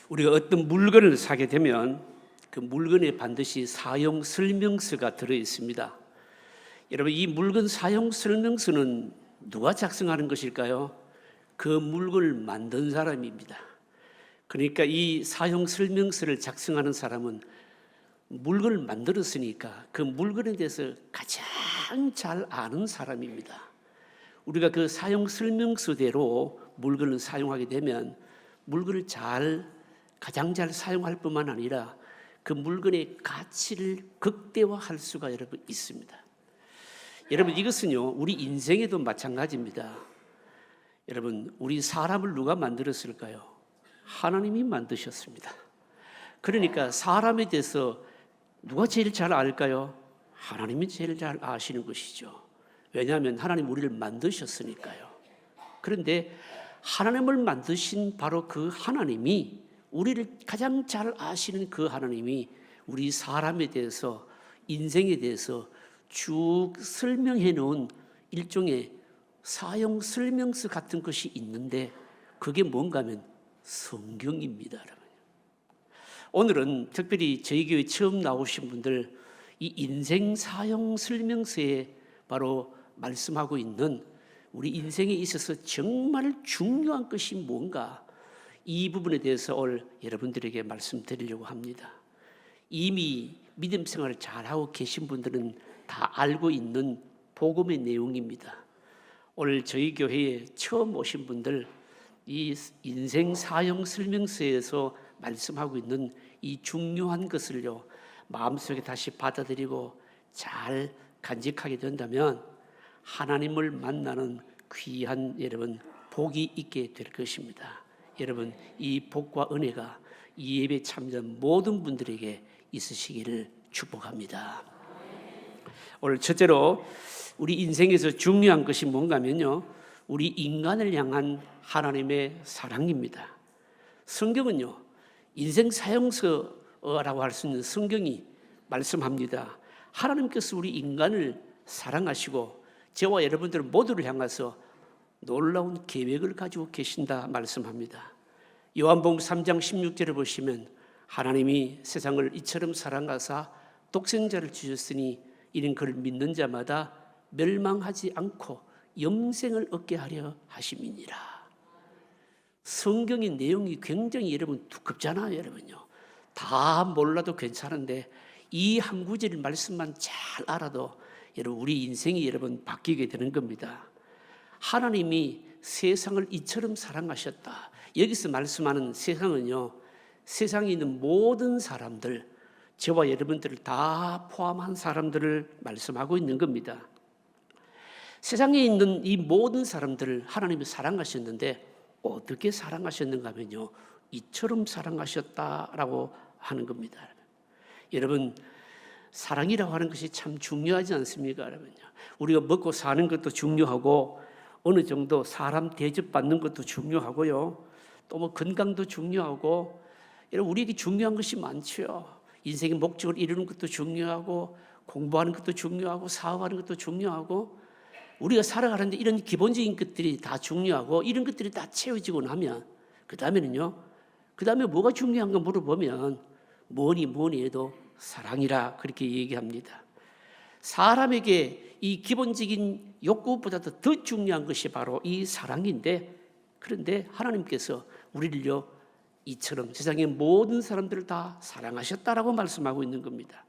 우리가 어떤 물건을 사게 되면 그 물건에 반드시 사용 설명서가 들어 있습니다. 여러분, 이 물건 사용 설명서는 누가 작성하는 것일까요? 그 물건을 만든 사람입니다. 그러니까 이 사용 설명서를 작성하는 사람은 물건을 만들었으니까 그 물건에 대해서 가장 잘 아는 사람입니다. 우리가 그 사용 설명서대로 물건을 사용하게 되면 물건을 가장 잘 사용할 뿐만 아니라 그 물건의 가치를 극대화할 수가 여러분 있습니다. 여러분, 이것은요 우리 인생에도 마찬가지입니다. 여러분, 우리 사람을 누가 만들었을까요? 하나님이 만드셨습니다. 그러니까 사람에 대해서 누가 제일 잘 알까요? 하나님이 제일 잘 아시는 것이죠. 왜냐하면 하나님 우리를 만드셨으니까요. 그런데 하나님을 만드신 바로 그 하나님이, 우리를 가장 잘 아시는 그 하나님이 우리 사람에 대해서, 인생에 대해서 쭉 설명해 놓은 일종의 사용 설명서 같은 것이 있는데 그게 뭔가 하면 성경입니다. 여러분. 오늘은 특별히 저희 교회 처음 나오신 분들, 이 인생 사용 설명서에 바로 말씀하고 있는 우리 인생에 있어서 정말 중요한 것이 뭔가, 이 부분에 대해서 오늘 여러분들에게 말씀드리려고 합니다. 이미 믿음 생활을 잘하고 계신 분들은 다 알고 있는 복음의 내용입니다. 오늘 저희 교회에 처음 오신 분들, 이 인생 사용 설명서에서 말씀하고 있는 이 중요한 것을요 마음속에 다시 받아들이고 잘 간직하게 된다면 하나님을 만나는 귀한 여러분 복이 있게 될 것입니다. 여러분, 이 복과 은혜가 이 예배 참여한 모든 분들에게 있으시기를 축복합니다. 오늘 첫째로 우리 인생에서 중요한 것이 뭔가 하면요, 우리 인간을 향한 하나님의 사랑입니다. 성경은요 인생 사용서라고 할 수 있는 성경이 말씀합니다. 하나님께서 우리 인간을 사랑하시고 저와 여러분들 모두를 향해서 놀라운 계획을 가지고 계신다 말씀합니다. 요한복음 3장 16절을 보시면 하나님이 세상을 이처럼 사랑하사 독생자를 주셨으니 이는 그를 믿는 자마다 멸망하지 않고 영생을 얻게 하려 하심이니라. 성경의 내용이 굉장히 여러분 두껍잖아요. 여러분요, 다 몰라도 괜찮은데 이 한 구절 말씀만 잘 알아도 여러분 우리 인생이 여러분 바뀌게 되는 겁니다. 하나님이 세상을 이처럼 사랑하셨다. 여기서 말씀하는 세상은요, 세상에 있는 모든 사람들, 저와 여러분들을 다 포함한 사람들을 말씀하고 있는 겁니다. 세상에 있는 이 모든 사람들을 하나님이 사랑하셨는데 어떻게 사랑하셨는가 하면요, 이처럼 사랑하셨다라고 하는 겁니다. 여러분, 사랑이라고 하는 것이 참 중요하지 않습니까? 여러분요, 우리가 먹고 사는 것도 중요하고 어느 정도 사람 대접받는 것도 중요하고요, 또 뭐 건강도 중요하고, 여러분 우리에게 중요한 것이 많죠. 인생의 목적을 이루는 것도 중요하고, 공부하는 것도 중요하고, 사업하는 것도 중요하고, 우리가 살아가는데 이런 기본적인 것들이 다 중요하고, 이런 것들이 다 채워지고 나면 그 다음에 뭐가 중요한가 물어보면 뭐니 해도 사랑이라 그렇게 얘기합니다. 사람에게 이 기본적인 욕구보다도 더 중요한 것이 바로 이 사랑인데, 그런데 하나님께서 우리를요 이처럼 세상의 모든 사람들을 다 사랑하셨다라고 말씀하고 있는 겁니다.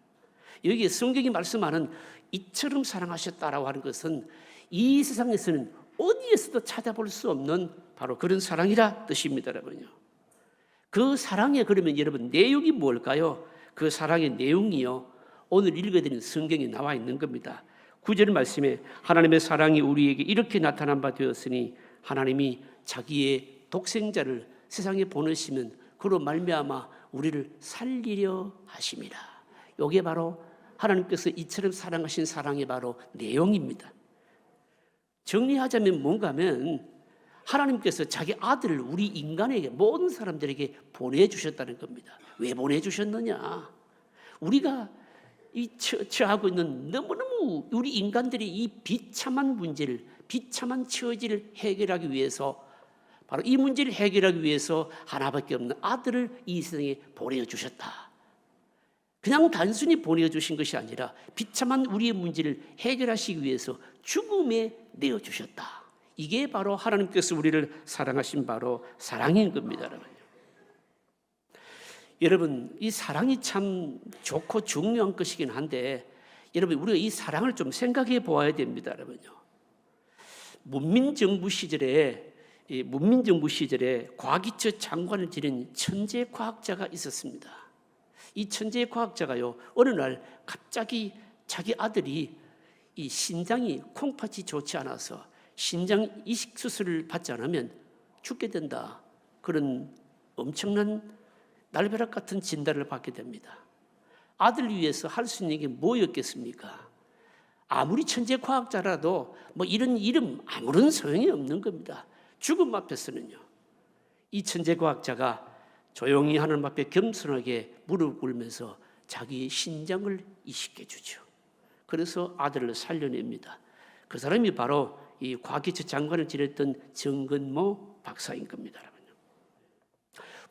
여기에 성경이 말씀하는 이처럼 사랑하셨다라고 하는 것은 이 세상에서는 어디에서도 찾아볼 수 없는 바로 그런 사랑이라 뜻입니다. 여러분요, 그 사랑의 그러면 여러분 내용이 뭘까요? 그 사랑의 내용이요 오늘 읽어야 되는 성경에 나와 있는 겁니다. 9절 말씀에 하나님의 사랑이 우리에게 이렇게 나타난 바 되었으니 하나님이 자기의 독생자를 세상에 보내시면 그로 말미암아 우리를 살리려 하심이라. 이게 바로 하나님께서 이처럼 사랑하신 사랑의 바로 내용입니다. 정리하자면 뭔가 하면 하나님께서 자기 아들을 우리 인간에게, 모든 사람들에게 보내주셨다는 겁니다. 왜 보내주셨느냐? 우리가 처하고 있는 너무너무 우리 인간들이 이 비참한 문제를, 비참한 처지를 해결하기 위해서 바로 이 문제를 해결하기 위해서 하나밖에 없는 아들을 이 세상에 보내주셨다. 그냥 단순히 보내주신 것이 아니라 비참한 우리의 문제를 해결하시기 위해서 죽음에 내어주셨다. 이게 바로 하나님께서 우리를 사랑하신 바로 사랑인 겁니다, 여러분. 여러분, 이 사랑이 참 좋고 중요한 것이긴 한데 여러분, 우리가 이 사랑을 좀 생각해 보아야 됩니다, 여러분요. 문민정부 시절에 과기처 장관을 지낸 천재 과학자가 있었습니다. 이 천재 과학자가요, 어느 날 갑자기 자기 아들이 이 신장이 콩팥이 좋지 않아서 신장 이식 수술을 받지 않으면 죽게 된다. 그런 엄청난 날벼락 같은 진단을 받게 됩니다. 아들을 위해서 할 수 있는 게 뭐였겠습니까? 아무리 천재 과학자라도 뭐 이런 이름 아무런 소용이 없는 겁니다. 죽음 앞에서는요. 이 천재 과학자가 조용히 하나님 앞에 겸손하게 무릎 꿇으면서 자기의 신장을 이식해 주죠. 그래서 아들을 살려냅니다. 그 사람이 바로 이 과기처 장관을 지냈던 정근모 박사인 겁니다.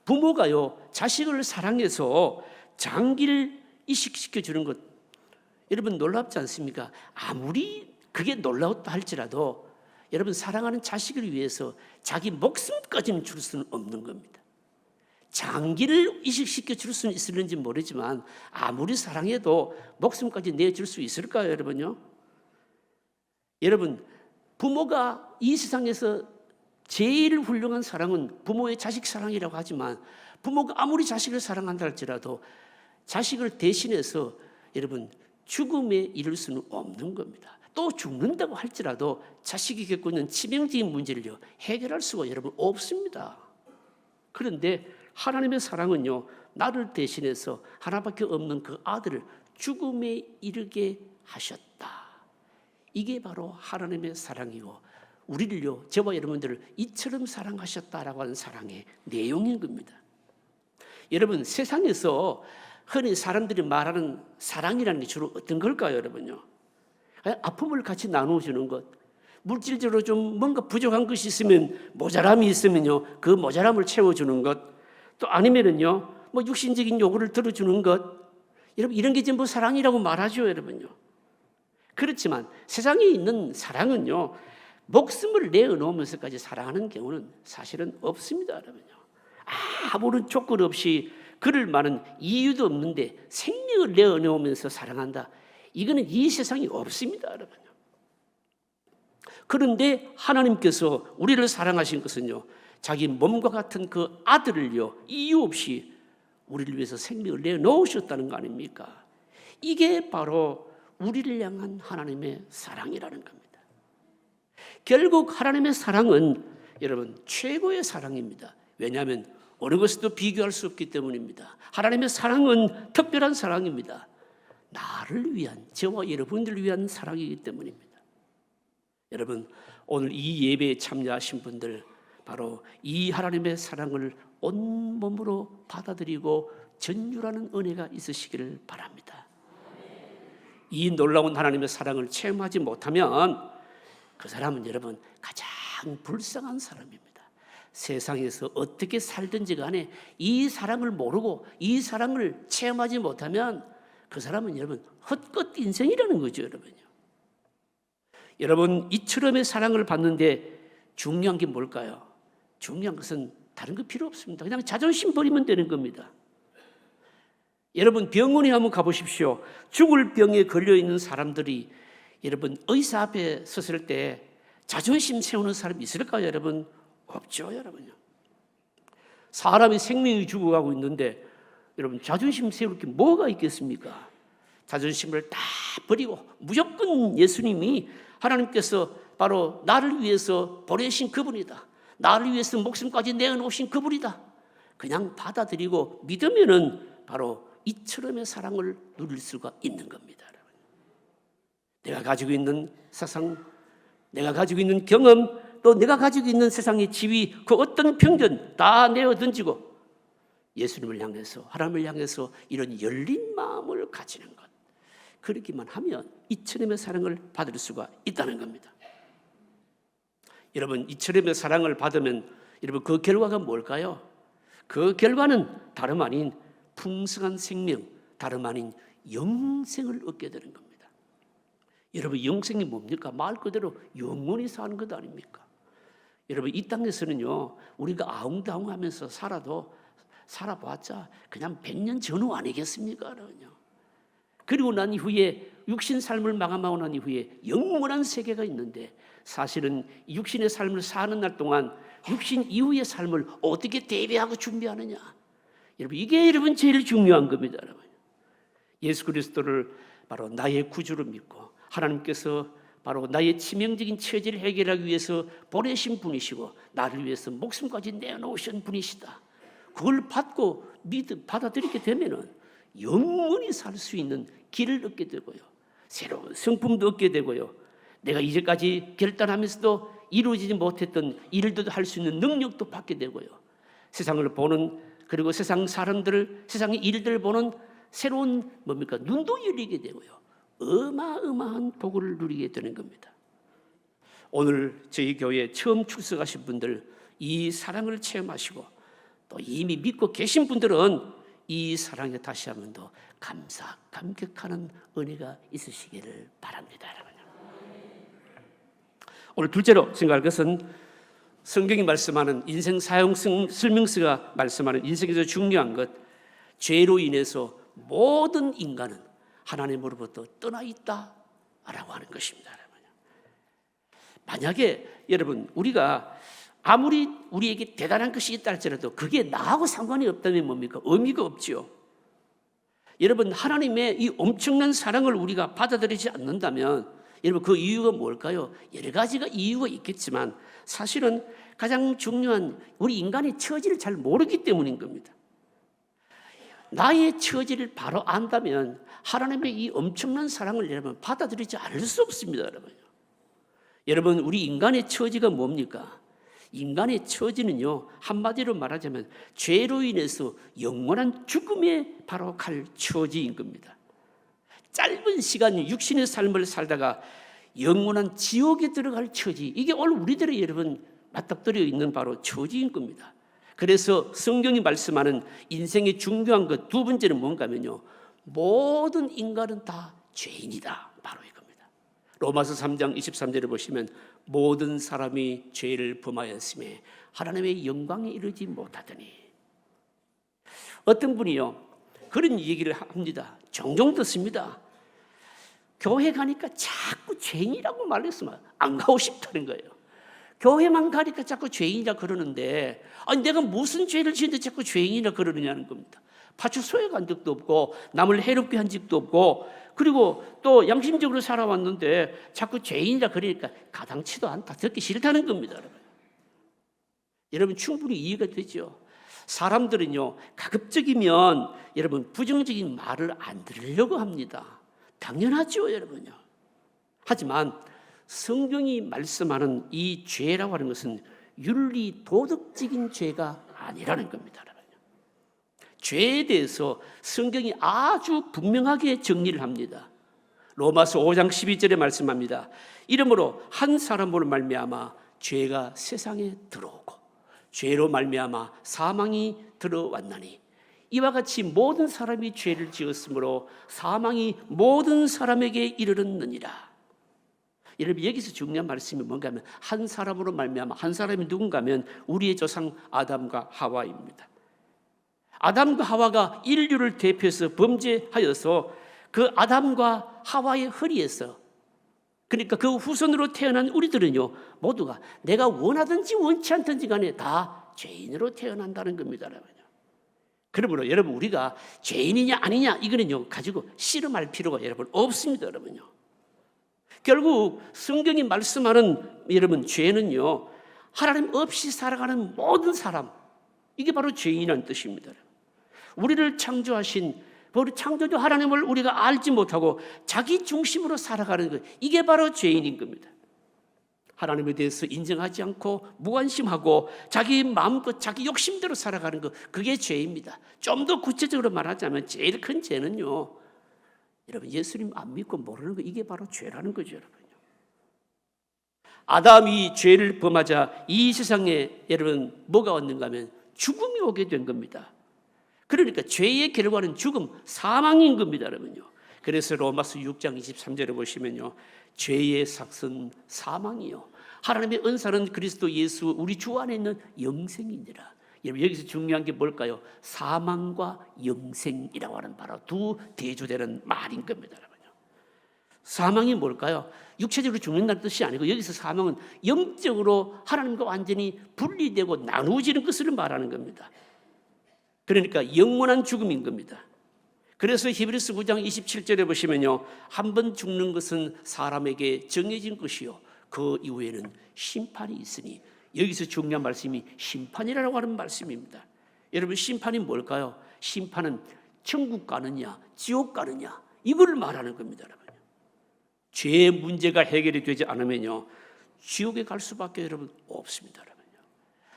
부모가요, 자식을 사랑해서 장기를 이식시켜 주는 것, 여러분 놀랍지 않습니까? 아무리 그게 놀라웠다 할지라도 여러분 사랑하는 자식을 위해서 자기 목숨까지는 줄 수는 없는 겁니다. 장기를 이식시켜 줄 수는 있을는지 모르지만 아무리 사랑해도 목숨까지 내줄 수 있을까요, 여러분요? 여러분, 부모가 이 세상에서 제일 훌륭한 사랑은 부모의 자식 사랑이라고 하지만 부모가 아무리 자식을 사랑한다 할지라도 자식을 대신해서 여러분 죽음에 이를 수는 없는 겁니다. 또 죽는다고 할지라도 자식이 겪고 있는 치명적인 문제를 해결할 수가 여러분 없습니다. 그런데 하나님의 사랑은요, 나를 대신해서 하나밖에 없는 그 아들을 죽음에 이르게 하셨다. 이게 바로 하나님의 사랑이고 우리를요, 저와 여러분들을 이처럼 사랑하셨다라고 하는 사랑의 내용인 겁니다. 여러분, 세상에서 흔히 사람들이 말하는 사랑이라는 게 주로 어떤 걸까요, 여러분요? 아픔을 같이 나누어주는 것, 물질적으로 좀 뭔가 부족한 것이 있으면, 모자람이 있으면요, 그 모자람을 채워주는 것, 또 아니면은요, 뭐 육신적인 요구를 들어주는 것, 여러분 이런 게 전부 사랑이라고 말하죠, 여러분요. 그렇지만 세상에 있는 사랑은요, 목숨을 내어놓으면서까지 사랑하는 경우는 사실은 없습니다, 여러분요. 아무런 조건 없이 그럴 만한 이유도 없는데 생명을 내어놓으면서 사랑한다. 이거는 이 세상에 없습니다, 여러분요. 그런데 하나님께서 우리를 사랑하신 것은요, 자기 몸과 같은 그 아들을요, 이유 없이 우리를 위해서 생명을 내어놓으셨다는 거 아닙니까? 이게 바로 우리를 향한 하나님의 사랑이라는 겁니다. 결국 하나님의 사랑은 여러분 최고의 사랑입니다. 왜냐하면 어느 것도 비교할 수 없기 때문입니다. 하나님의 사랑은 특별한 사랑입니다. 나를 위한, 저와 여러분들을 위한 사랑이기 때문입니다. 여러분, 오늘 이 예배에 참여하신 분들 바로 이 하나님의 사랑을 온몸으로 받아들이고 전율하는 은혜가 있으시기를 바랍니다. 이 놀라운 하나님의 사랑을 체험하지 못하면 그 사람은 여러분 가장 불쌍한 사람입니다. 세상에서 어떻게 살든지 간에 이 사랑을 모르고 이 사랑을 체험하지 못하면 그 사람은 여러분 헛것 인생이라는 거죠, 여러분요. 여러분, 이처럼의 사랑을 받는데 중요한 게 뭘까요? 중요한 것은 다른 거 필요 없습니다. 그냥 자존심 버리면 되는 겁니다. 여러분, 병원에 한번 가보십시오. 죽을 병에 걸려있는 사람들이 여러분 의사 앞에 섰을 때 자존심 세우는 사람이 있을까요, 여러분? 없죠, 여러분요. 사람이 생명이 죽어가고 있는데 여러분 자존심 세울 게 뭐가 있겠습니까? 자존심을 다 버리고 무조건 예수님이 하나님께서 바로 나를 위해서 보내신 그분이다. 나를 위해서 목숨까지 내어놓으신 그분이다. 그냥 받아들이고 믿으면은 바로 이처럼의 사랑을 누릴 수가 있는 겁니다. 여러분. 내가 가지고 있는 세상, 내가 가지고 있는 경험, 또 내가 가지고 있는 세상의 지위, 그 어떤 편견 다 내어 던지고 예수님을 향해서, 하나님을 향해서 이런 열린 마음을 가지는 것. 그렇기만 하면 이처럼의 사랑을 받을 수가 있다는 겁니다. 여러분, 이처럼의 사랑을 받으면 여러분, 그 결과가 뭘까요? 그 결과는 다름 아닌 풍성한 생명, 다름 아닌 영생을 얻게 되는 겁니다. 여러분, 영생이 뭡니까? 말 그대로 영원히 사는 것 아닙니까? 여러분, 이 땅에서는요, 우리가 아웅다웅하면서 살아봤자 그냥 100년 전후 아니겠습니까? 그리고 난 이후에 육신 삶을 마감하고 난 이후에 영원한 세계가 있는데, 사실은 육신의 삶을 사는 날 동안 육신 이후의 삶을 어떻게 대비하고 준비하느냐, 여러분, 이게 여러분 제일 중요한 겁니다. 여러분, 예수 그리스도를 바로 나의 구주로 믿고 하나님께서 바로 나의 치명적인 처지를 해결하기 위해서 보내신 분이시고 나를 위해서 목숨까지 내놓으신 분이시다. 그걸 받아들이게 되면은 영원히 살 수 있는 길을 얻게 되고요, 새로운 성품도 얻게 되고요, 내가 이제까지 결단하면서도 이루어지지 못했던 일들도 할 수 있는 능력도 받게 되고요, 세상을 보는, 그리고 세상 사람들을, 세상의 일들을 보는 새로운 눈도 열리게 되고요, 어마어마한 복을 누리게 되는 겁니다. 오늘 저희 교회에 처음 출석하신 분들, 이 사랑을 체험하시고 또 이미 믿고 계신 분들은 이 사랑에 다시 한번 더 감격하는 은혜가 있으시기를 바랍니다. 여러분, 오늘 둘째로 생각할 것은 성경이 말씀하는 인생 사용 설명서가 말씀하는 인생에서 중요한 것, 죄로 인해서 모든 인간은 하나님으로부터 떠나 있다라고 하는 것입니다. 만약에 여러분, 우리가 아무리 우리에게 대단한 것이 있다 할지라도 그게 나하고 상관이 없다면 뭡니까? 의미가 없지요. 여러분, 하나님의 이 엄청난 사랑을 우리가 받아들이지 않는다면, 여러분, 그 이유가 뭘까요? 여러 가지가 이유가 있겠지만 사실은 가장 중요한, 우리 인간의 처지를 잘 모르기 때문인 겁니다. 나의 처지를 바로 안다면 하나님의 이 엄청난 사랑을 여러분 받아들이지 않을 수 없습니다. 여러분, 우리 인간의 처지가 뭡니까? 인간의 처지는요, 한마디로 말하자면 죄로 인해서 영원한 죽음에 바로 갈 처지인 겁니다. 짧은 시간 육신의 삶을 살다가 영원한 지옥에 들어갈 처지, 이게 오늘 우리들의 여러분 맞닥뜨려 있는 바로 처지인 겁니다. 그래서 성경이 말씀하는 인생의 중요한 것 두 번째는 뭔가 하면요, 모든 인간은 다 죄인이다, 바로 이겁니다. 로마서 3장 23절에 보시면 모든 사람이 죄를 범하였음에 하나님의 영광에 이르지 못하더니, 어떤 분이요 그런 얘기를 합니다. 종종 듣습니다. 교회 가니까 자꾸 죄인이라고 말했으면 안 가고 싶다는 거예요. 교회만 가니까 자꾸 죄인이라 그러는데, 아니 내가 무슨 죄를 지었는데 자꾸 죄인이라 그러느냐는 겁니다. 파출소에 간 적도 없고 남을 해롭게 한 적도 없고, 그리고 또 양심적으로 살아왔는데 자꾸 죄인이라 그러니까 가당치도 않다, 듣기 싫다는 겁니다. 여러분, 충분히 이해가 되죠. 사람들은요 가급적이면 여러분 부정적인 말을 안 들으려고 합니다. 당연하죠, 여러분요. 하지만 성경이 말씀하는 이 죄라고 하는 것은 윤리 도덕적인 죄가 아니라는 겁니다. 죄에 대해서 성경이 아주 분명하게 정리를 합니다. 로마서 5장 12절에 말씀합니다. 이러므로 한 사람으로 말미암아 죄가 세상에 들어오고 죄로 말미암아 사망이 들어왔나니 이와 같이 모든 사람이 죄를 지었으므로 사망이 모든 사람에게 이르렀느니라. 여러분, 여기서 중요한 말씀이 뭔가 하면 한 사람으로 말미암아, 한 사람이 누군가 하면 우리의 조상 아담과 하와입니다. 아담과 하와가 인류를 대표해서 범죄하여서 그 아담과 하와의 허리에서, 그러니까 그 후손으로 태어난 우리들은요 모두가 내가 원하든지 원치 않든지 간에 다 죄인으로 태어난다는 겁니다. 그러므로 여러분, 우리가 죄인이냐 아니냐 이거는요 가지고 씨름할 필요가 여러분 없습니다. 여러분요, 결국 성경이 말씀하는 여러분 죄는요 하나님 없이 살아가는 모든 사람, 이게 바로 죄인이라는 뜻입니다. 우리를 창조하신 창조주 하나님을 우리가 알지 못하고 자기 중심으로 살아가는 것, 이게 바로 죄인인 겁니다. 하나님에 대해서 인정하지 않고 무관심하고 자기 마음껏 자기 욕심대로 살아가는 것, 그게 죄입니다. 좀 더 구체적으로 말하자면 제일 큰 죄는요, 여러분 예수님 안 믿고 모르는 거, 이게 바로 죄라는 거죠. 여러분, 아담이 죄를 범하자 이 세상에 여러분 뭐가 왔는가 하면 죽음이 오게 된 겁니다. 그러니까 죄의 결과는 죽음, 사망인 겁니다, 여러분요. 그래서 로마서 6장 23절에 보시면요, 죄의 삭은 사망이요, 하나님의 은사는 그리스도 예수 우리 주 안에 있는 영생이니라. 여러분, 여기서 중요한 게 뭘까요? 사망과 영생이라고 하는 바로 두 대조되는 말인 겁니다, 여러분요. 사망이 뭘까요? 육체적으로 죽는다는 뜻이 아니고, 여기서 사망은 영적으로 하나님과 완전히 분리되고 나누어지는 것을 말하는 겁니다. 그러니까 영원한 죽음인 겁니다. 그래서 히브리서 9장 27절에 보시면요, 한 번 죽는 것은 사람에게 정해진 것이요, 그 이후에는 심판이 있으니, 여기서 중요한 말씀이 심판이라고 하는 말씀입니다. 여러분, 심판이 뭘까요? 심판은 천국 가느냐 지옥 가느냐 이걸 말하는 겁니다, 여러분. 죄의 문제가 해결이 되지 않으면요, 지옥에 갈 수밖에 여러분 없습니다, 여러분.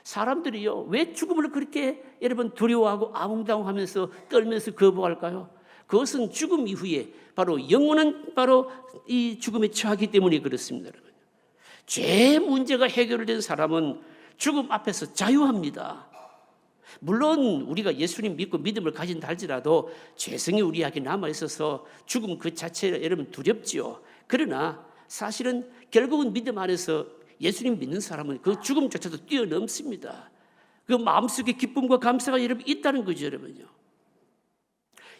사람들이요, 왜 죽음을 그렇게 여러분 두려워하고 아웅다웅하면서 떨면서 거부할까요? 그것은 죽음 이후에 바로 영원한 바로 이 죽음에 처하기 때문에 그렇습니다, 여러분. 죄의 문제가 해결된 사람은 죽음 앞에서 자유합니다. 물론 우리가 예수님 믿고 믿음을 가진다 할지라도 죄성이 우리에게 남아있어서 죽음 그 자체가 여러분 두렵지요. 그러나 사실은 결국은 믿음 안에서 예수님 믿는 사람은 그 죽음조차도 뛰어넘습니다. 그 마음속에 기쁨과 감사가 여러분 있다는 거죠, 여러분요.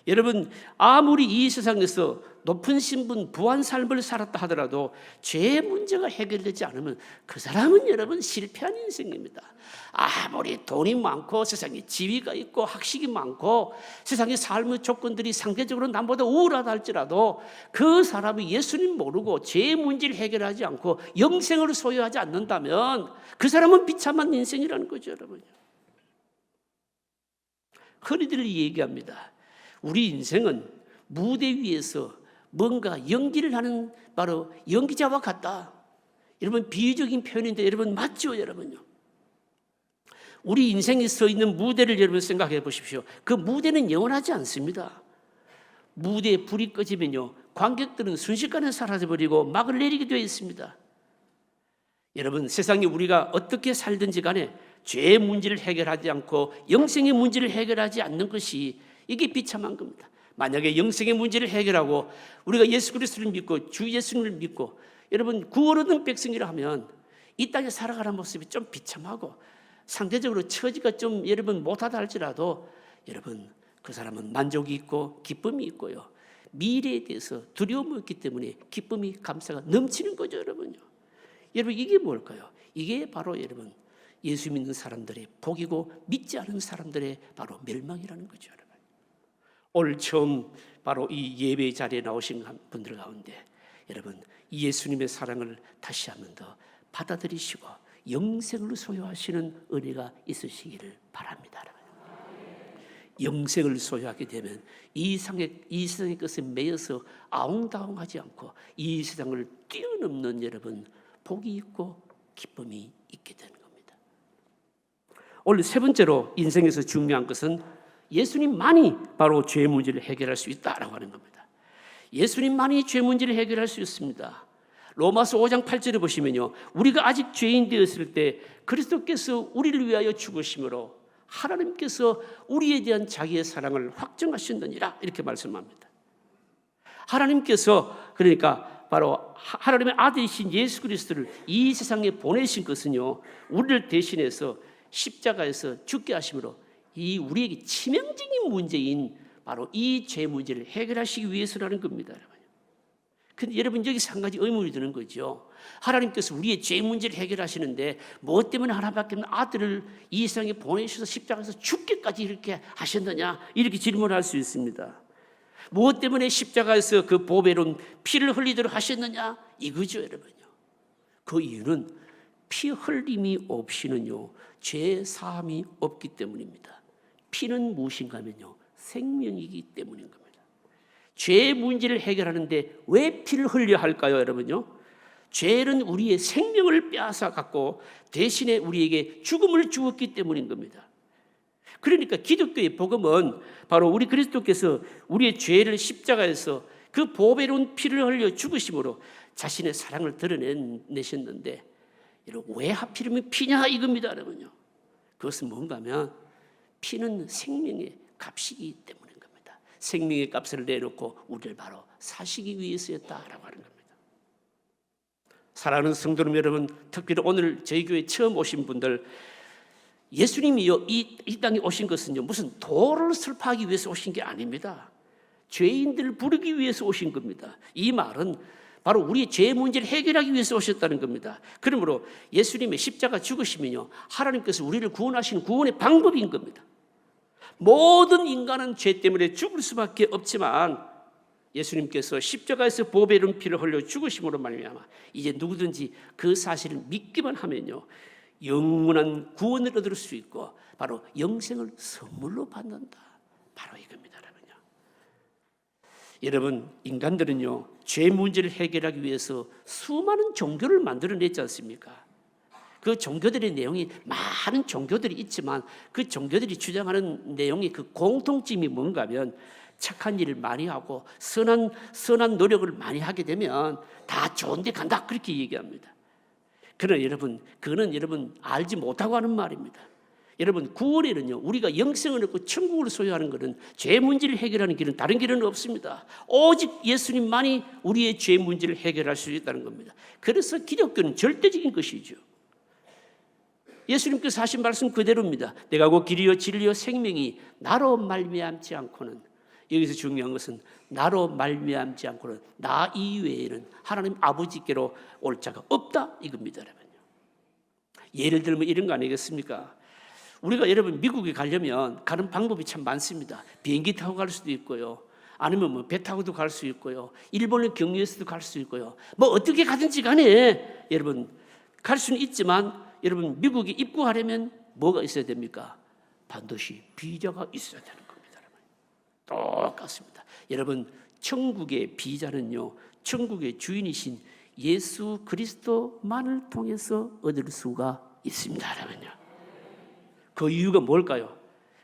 여러분, 아무리 이 세상에서 높은 신분, 부한 삶을 살았다 하더라도 죄의 문제가 해결되지 않으면 그 사람은 여러분 실패한 인생입니다. 아무리 돈이 많고 세상에 지위가 있고 학식이 많고 세상의 삶의 조건들이 상대적으로 남보다 우월하다 할지라도 그 사람이 예수님 모르고 죄의 문제를 해결하지 않고 영생을 소유하지 않는다면 그 사람은 비참한 인생이라는 거죠, 여러분. 흔히들 얘기합니다. 우리 인생은 무대 위에서 뭔가 연기를 하는 바로 연기자와 같다. 여러분, 비유적인 표현인데 여러분 맞죠, 여러분요? 우리 인생에 서 있는 무대를 여러분 생각해 보십시오. 그 무대는 영원하지 않습니다. 무대에 불이 꺼지면요, 관객들은 순식간에 사라져버리고 막을 내리게 되어 있습니다. 여러분, 세상에 우리가 어떻게 살든지 간에 죄의 문제를 해결하지 않고 영생의 문제를 해결하지 않는 것이 이게 비참한 겁니다. 만약에 영생의 문제를 해결하고 우리가 예수 그리스도를 믿고 주 예수님을 믿고 여러분 구원 얻은 백성이라 하면 이 땅에 살아가는 모습이 좀 비참하고 상대적으로 처지가 좀 여러분 못하다 할지라도 여러분 그 사람은 만족이 있고 기쁨이 있고요, 미래에 대해서 두려움이 있기 때문에 기쁨이 감사가 넘치는 거죠, 여러분요. 여러분, 이게 뭘까요? 이게 바로 여러분 예수 믿는 사람들의 복이고 믿지 않은 사람들의 바로 멸망이라는 거죠, 여러분. 오늘 처음 바로 이 예배 자리에 나오신 분들 가운데 여러분 예수님의 사랑을 다시 한번 더 받아들이시고 영생을 소유하시는 은혜가 있으시기를 바랍니다, 여러분. 영생을 소유하게 되면 이 세상의 것에 매여서 아웅다웅하지 않고 이 세상을 뛰어넘는 여러분 복이 있고 기쁨이 있게 되는 겁니다. 오늘 세 번째로 인생에서 중요한 것은 예수님만이 바로 죄 문제를 해결할 수 있다라고 하는 겁니다. 예수님만이 죄 문제를 해결할 수 있습니다. 로마서 5장 8절에 보시면요, 우리가 아직 죄인 되었을 때 그리스도께서 우리를 위하여 죽으심으로 하나님께서 우리에 대한 자기의 사랑을 확증하셨느니라 이렇게 말씀합니다. 하나님께서 그러니까 바로 하나님의 아들이신 예수 그리스도를 이 세상에 보내신 것은요, 우리를 대신해서 십자가에서 죽게 하심으로 이 우리에게 치명적인 문제인 바로 이 죄 문제를 해결하시기 위해서라는 겁니다, 여러분. 근데 여러분 여기서 한 가지 의문이 드는 거죠. 하나님께서 우리의 죄 문제를 해결하시는데 무엇 때문에 하나님밖에 없는 아들을 이 세상에 보내셔서 십자가에서 죽기까지 이렇게 하셨느냐 이렇게 질문할 수 있습니다. 무엇 때문에 십자가에서 그 보배로운 피를 흘리도록 하셨느냐 이거죠, 여러분요. 그 이유는 피 흘림이 없이는요 죄 사함이 없기 때문입니다. 피는 무엇인가 하면요 생명이기 때문인 겁니다. 죄의 문제를 해결하는데 왜 피를 흘려야 할까요, 여러분요? 죄는 우리의 생명을 빼앗아 갖고 대신에 우리에게 죽음을 주었기 때문인 겁니다. 그러니까 기독교의 복음은 바로 우리 그리스도께서 우리의 죄를 십자가에서 그 보배로운 피를 흘려 죽으심으로 자신의 사랑을 드러내셨는데 여러분, 왜 하필이면 피냐 이겁니다, 여러분요. 그것은 뭔가 하면 피는 생명의 값이기 때문인 겁니다. 생명의 값을 내놓고 우리를 바로 사시기 위해서였다라고 하는 겁니다. 사랑하는 성도님 여러분, 특별히 오늘 저희 교회 처음 오신 분들, 예수님이요 이 땅에 오신 것은요 무슨 도를 설파하기 위해서 오신 게 아닙니다. 죄인들을 부르기 위해서 오신 겁니다. 이 말은 바로 우리의 죄 문제를 해결하기 위해서 오셨다는 겁니다. 그러므로 예수님의 십자가 죽으시면요 하나님께서 우리를 구원하시는 구원의 방법인 겁니다. 모든 인간은 죄 때문에 죽을 수밖에 없지만 예수님께서 십자가에서 보배로운 피를 흘려 죽으심으로 말미암아 이제 누구든지 그 사실을 믿기만 하면요 영원한 구원을 얻을 수 있고 바로 영생을 선물로 받는다. 바로 이겁니다, 여러분요. 여러분, 인간들은요 죄 문제를 해결하기 위해서 수많은 종교를 만들어냈지 않습니까? 그 종교들의 내용이 많은 종교들이 있지만 그 종교들이 주장하는 내용이 그 공통점이 뭔가 하면 착한 일을 많이 하고 선한 노력을 많이 하게 되면 다 좋은 데 간다 그렇게 얘기합니다. 그러나 여러분, 그거는 여러분 알지 못하고 하는 말입니다. 여러분, 구원에는요 우리가 영생을 얻고 천국을 소유하는 것은 죄 문제를 해결하는 길은 다른 길은 없습니다. 오직 예수님만이 우리의 죄 문제를 해결할 수 있다는 겁니다. 그래서 기독교는 절대적인 것이죠. 예수님께서 하신 말씀 그대로입니다. 내가 곧 길이요 진리요 생명이 나로 말미암지 않고는, 여기서 중요한 것은 나로 말미암지 않고는 나 이외에는 하나님 아버지께로 올 자가 없다 이겁니다. 여러분. 예를 들면 이런 거 아니겠습니까? 우리가 여러분 미국에 가려면 가는 방법이 참 많습니다. 비행기 타고 갈 수도 있고요. 아니면 뭐 배 타고도 갈 수 있고요. 일본의 경유해서도 갈 수 있고요. 뭐 어떻게 가든지 간에 여러분 갈 수는 있지만 여러분 미국에 입국하려면 뭐가 있어야 됩니까? 반드시 비자가 있어야 되는 겁니다. 여러분. 똑같습니다. 여러분 천국의 비자는요 천국의 주인이신 예수 그리스도만을 통해서 얻을 수가 있습니다. 여러분요. 그 이유가 뭘까요?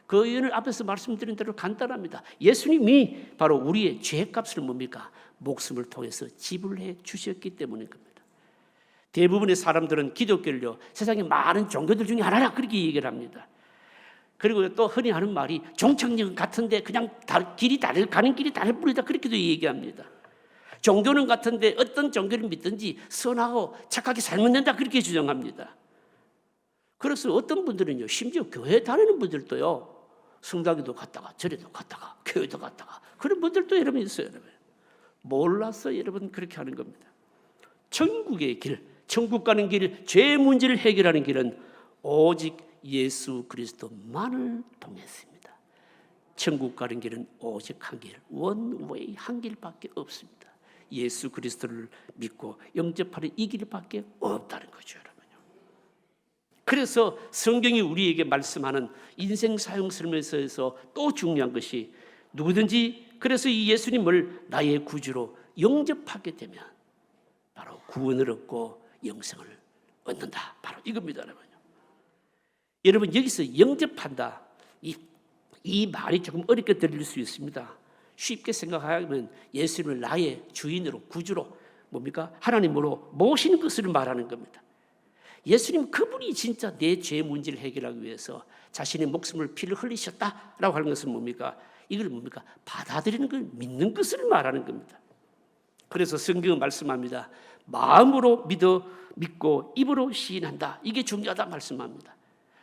그 이유는 앞에서 말씀드린 대로 간단합니다. 예수님이 바로 우리의 죄값을 뭡니까? 목숨을 통해서 지불해 주셨기 때문인 겁니다. 대부분의 사람들은 기독교를요 세상에 많은 종교들 중에 하나라 그렇게 얘기를 합니다. 그리고 또 흔히 하는 말이 종착역 같은데 그냥 가는 길이 다를 뿐이다 그렇게도 얘기합니다. 종교는 같은데 어떤 종교를 믿든지 선하고 착하게 살면 된다 그렇게 주장합니다. 그래서 어떤 분들은요 심지어 교회 다니는 분들도요 성당에도 갔다가 절에도 갔다가 교회도 갔다가 그런 분들도 여러분 있어요. 여러분. 몰라서 여러분 그렇게 하는 겁니다. 천국의 길, 천국 가는 길, 죄 문제를 해결하는 길은 오직 예수 그리스도만을 통했습니다. 천국 가는 길은 오직 한 길, 원웨이 한 길밖에 없습니다. 예수 그리스도를 믿고 영접하는 이 길밖에 없다는 거죠, 여러분요. 그래서 성경이 우리에게 말씀하는 인생 사용 설명서에서 또 중요한 것이 누구든지 그래서 이 예수님을 나의 구주로 영접하게 되면 바로 구원을 얻고 영생을 얻는다. 바로 이겁니다, 여러분요. 여러분 여기서 영접한다. 이 말이 조금 어렵게 들릴 수 있습니다. 쉽게 생각하면 예수님을 나의 주인으로 구주로 뭡니까? 하나님으로 모시는 것을 말하는 겁니다. 예수님 그분이 진짜 내 죄 문제를 해결하기 위해서 자신의 목숨을 피를 흘리셨다라고 하는 것은 뭡니까? 이걸 뭡니까? 받아들이는 걸 믿는 것을 말하는 겁니다. 그래서 성경은 말씀합니다. 마음으로 믿고 입으로 시인한다. 이게 중요하다 말씀합니다.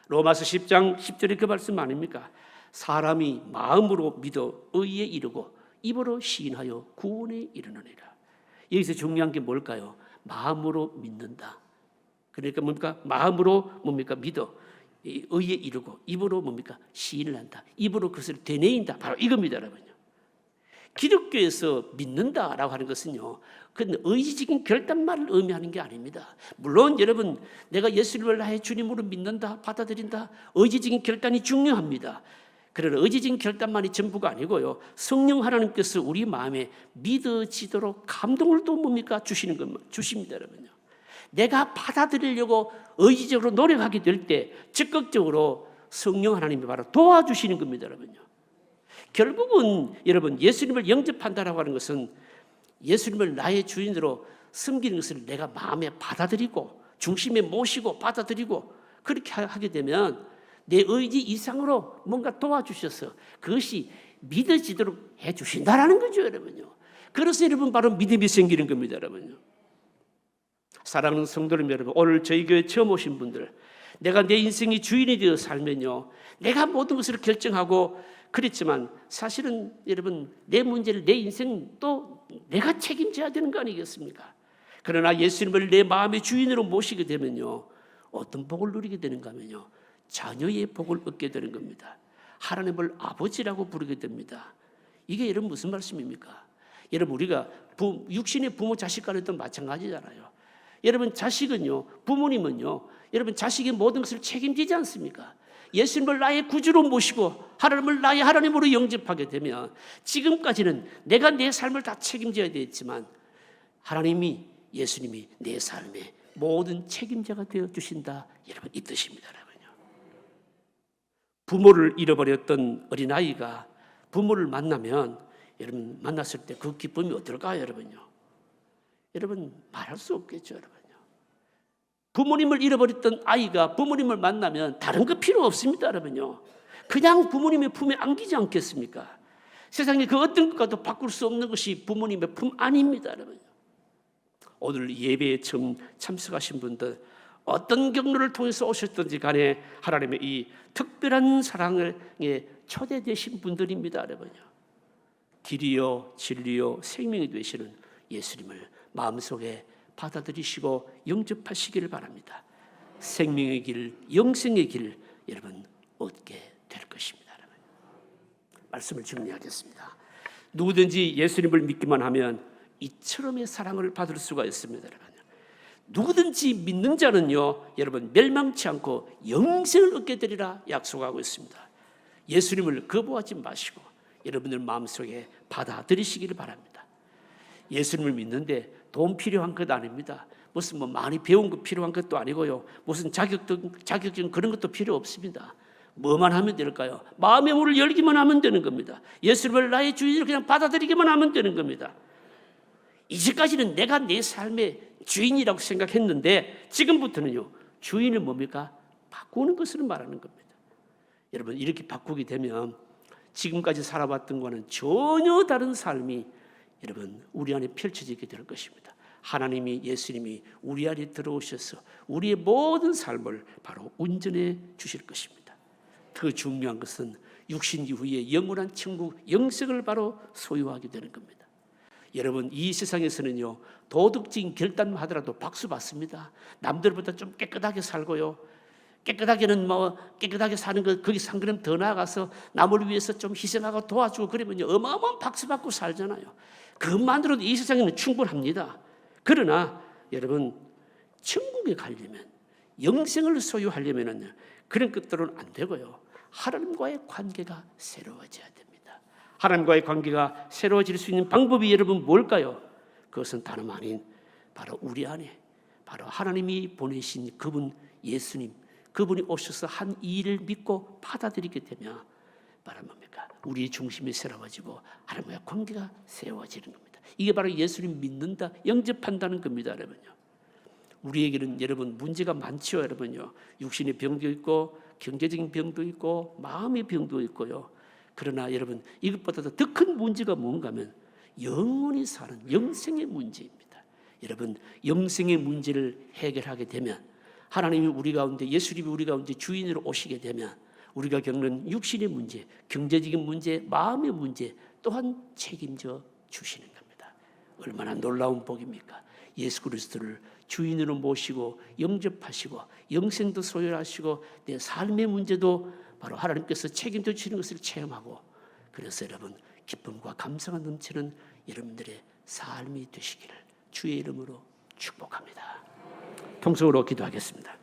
로마서 10장 10절에 그 말씀 아닙니까? 사람이 마음으로 믿어 의에 이르고 입으로 시인하여 구원에 이르느니라. 여기서 중요한 게 뭘까요? 마음으로 믿는다. 그러니까 뭡니까? 마음으로 뭡니까? 믿어 의에 이르고 입으로 뭡니까? 시인을 한다. 입으로 그것을 되뇌인다. 바로 이겁니다, 여러분요. 기독교에서 믿는다라고 하는 것은요, 그건 의지적인 결단만을 의미하는 게 아닙니다. 물론 여러분, 내가 예수님을 나의 주님으로 믿는다, 받아들인다, 의지적인 결단이 중요합니다. 그러나 의지적인 결단만이 전부가 아니고요, 성령 하나님께서 우리 마음에 믿어지도록 감동을 또 뭡니까? 주십니다, 여러분요. 내가 받아들이려고 의지적으로 노력하게 될 때 적극적으로 성령 하나님이 바로 도와주시는 겁니다, 여러분요. 결국은 여러분 예수님을 영접한다라고 하는 것은 예수님을 나의 주인으로 섬기는 것을 내가 마음에 받아들이고 중심에 모시고 받아들이고 그렇게 하게 되면 내 의지 이상으로 뭔가 도와주셔서 그것이 믿어지도록 해주신다라는 거죠, 여러분요. 그래서 여러분 바로 믿음이 생기는 겁니다, 여러분요. 사랑하는 성도님 여러분, 오늘 저희 교회 처음 오신 분들, 내가 내 인생의 주인이 되어 살면요, 내가 모든 것을 결정하고 그랬지만 사실은 여러분 내 문제를, 내 인생 또 내가 책임져야 되는 거 아니겠습니까? 그러나 예수님을 내 마음의 주인으로 모시게 되면요, 어떤 복을 누리게 되는가 하면요, 자녀의 복을 얻게 되는 겁니다. 하나님을 아버지라고 부르게 됩니다. 이게 여러분 무슨 말씀입니까? 여러분 우리가 육신의 부모 자식 간에도 마찬가지잖아요. 여러분 자식은요, 부모님은요, 여러분 자식의 모든 것을 책임지지 않습니까? 예수님을 나의 구주로 모시고 하나님을 나의 하나님으로 영접하게 되면 지금까지는 내가 내 삶을 다 책임져야 되겠지만 하나님이, 예수님이 내 삶의 모든 책임자가 되어주신다, 여러분 이 뜻입니다. 여러분요. 부모를 잃어버렸던 어린아이가 부모를 만나면 여러분 만났을 때 그 기쁨이 어떨까요, 여러분요? 여러분 말할 수 없겠죠, 여러분요. 부모님을 잃어버렸던 아이가 부모님을 만나면 다른 거 필요 없습니다, 여러분요. 그냥 부모님의 품에 안기지 않겠습니까? 세상에 그 어떤 것과도 바꿀 수 없는 것이 부모님의 품 안입니다, 여러분요. 오늘 예배에 처음 참석하신 분들, 어떤 경로를 통해서 오셨든지 간에 하나님의 이 특별한 사랑에 초대되신 분들입니다, 여러분요. 길이요 진리요 생명이 되시는 예수님을 마음속에 받아들이시고 영접하시기를 바랍니다. 생명의 길, 영생의 길 여러분 얻게 될 것입니다. 여러분. 말씀을 정리하겠습니다. 누구든지 예수님을 믿기만 하면 이처럼의 사랑을 받을 수가 있습니다. 여러분. 누구든지 믿는 자는요, 여러분 멸망치 않고 영생을 얻게 되리라 약속하고 있습니다. 예수님을 거부하지 마시고 여러분들 마음속에 받아들이시기를 바랍니다. 예수님을 믿는데 돈 필요한 것 아닙니다. 무슨 많이 배운 거 필요한 것도 아니고요. 무슨 자격증 그런 것도 필요 없습니다. 뭐만 하면 될까요? 마음의 문을 열기만 하면 되는 겁니다. 예수님을 나의 주인으로 그냥 받아들이기만 하면 되는 겁니다. 이제까지는 내가 내 삶의 주인이라고 생각했는데 지금부터는요, 주인은 뭡니까? 바꾸는 것을 말하는 겁니다. 여러분 이렇게 바꾸게 되면 지금까지 살아왔던 것과는 전혀 다른 삶이 여러분 우리 안에 펼쳐지게 될 것입니다. 하나님이, 예수님이 우리 안에 들어오셔서 우리의 모든 삶을 바로 운전해 주실 것입니다. 더 중요한 것은 육신 이후에 영원한 천국, 영생을 바로 소유하게 되는 겁니다. 여러분 이 세상에서는요, 도덕적인 결단만 하더라도 박수 받습니다. 남들보다 좀 깨끗하게 살고요, 깨끗하게 사는 것, 거기 한 걸음 더 나아가서 남을 위해서 좀 희생하고 도와주고 그러면요, 어마어마한 박수 받고 살잖아요. 그것만으로도 이 세상에는 충분합니다. 그러나 여러분 천국에 가려면, 영생을 소유하려면 그런 것들은 안 되고요, 하나님과의 관계가 새로워져야 됩니다. 하나님과의 관계가 새로워질 수 있는 방법이 여러분 뭘까요? 그것은 다름 아닌 바로 우리 안에 바로 하나님이 보내신 그분 예수님, 그분이 오셔서 한 일을 믿고 받아들이게 되면 바로 뭡니까? 우리의 중심이 새로워지고 하나님과의 관계가 세워지는 겁니다. 이게 바로 예수님 믿는다, 영접한다는 겁니다, 여러분요. 우리에게는 여러분 문제가 많죠, 여러분요. 육신의 병도 있고 경제적인 병도 있고 마음의 병도 있고요. 그러나 여러분 이것보다도 더 큰 문제가 뭔가 하면 영원히 사는 영생의 문제입니다. 여러분 영생의 문제를 해결하게 되면 하나님이 우리 가운데, 예수님이 우리 가운데 주인으로 오시게 되면 우리가 겪는 육신의 문제, 경제적인 문제, 마음의 문제 또한 책임져 주시는 겁니다. 얼마나 놀라운 복입니까? 예수 그리스도를 주인으로 모시고 영접하시고 영생도 소유하시고 내 삶의 문제도 바로 하나님께서 책임져 주시는 것을 체험하고, 그래서 여러분 기쁨과 감사가 넘치는 여러분들의 삶이 되시기를 주의 이름으로 축복합니다. 통성으로 기도하겠습니다.